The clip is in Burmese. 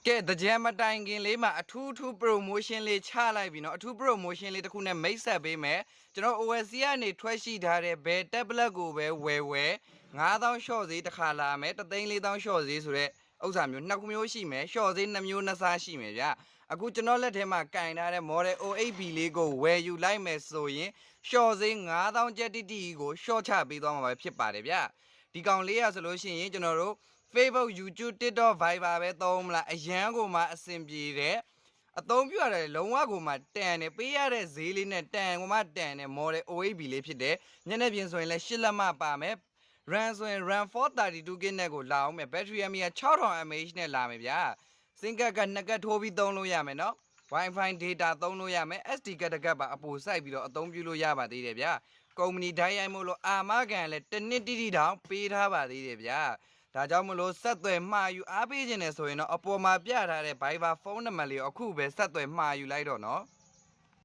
ကဲတကြံမတိုင်ခင်လေးမှာအထူးထူး promotion လေးချလိုက်ပြီเนาะအထူး promotion လေးတစ်ခုနဲ့မိတ်ဆက်ပေးမယ်ကျွန်တော် OSC ကနေထွက်ရှိထားတဲ့ဘယ် tablet ကိုပဲဝယ်9000 short ဈေးတစ်ခါလာမယ်3,400 short ဈေးဆိုတဲ့ဥစ္စာမျိုးနှစ်ခုမျိုးရှိမယ် short ဈေး2မျိုးနှစ်စားရှိမယ်ဗျအခုကျွန်တော်လက်ထဲမှာကင်ထားတဲ့ model O8B လေးကိုဝယ်ယူလိုက်မယ်ဆိုရင် short ဈေး9000ကျပ်တိတိကို short ချပေးသွားမှာပဲဖြစ်ပါတယ်ဗျဒီကောင်လေးရဆိုလို့ရှိရင်ကျွန်တော်တို့ Facebook YouTube TikTok Viber ပဲသုံးမလားအရန်ကိုမှအဆင်ပြေတယ်အသုံးပြရတယ်လုံးဝကိုမှတန်တယ်ပေးရတဲ့ဈေးလေးနဲ့တန်ကိုမှတန်တယ် model O8B လေးဖြစ်တယ်ညနေပြင်ဆိုရင်လည်း8လက်မပါမယ် RAM ဆိုရင် RAM 432GB နဲ့ကိုလာအောင်မယ် battery mAh 6000 mAh နဲ့လာမယ်ဗျာစင်ကတ်ကနှစ်ကတ်ထိုးပြီးသုံးလို့ရမယ်နော် Wi-Fi data သုံးလို့ရမယ် SD ကတ်တကတ်ပါအပိုစိုက်ပြီးတော့အသုံးပြုလို့ရပါသေးတယ်ဗျာကုမ္ပဏီဓာတ်ရိုက်မို့လို့အာမခံလည်းတစ်နှစ်တိတိတောင်ပေးထားပါသေးတယ်ဗျာဒါကြောင့်မလို့ဆက်သွယ်မှာယူအားပေးခြင်းနဲ့ဆိုရင်တော့အပေါ်မှာပြထားတဲ့ Viber ဖုန်းနံပါတ်လေးကိုအခုပဲဆက်သွယ်မှာယူလိုက်တော့နော်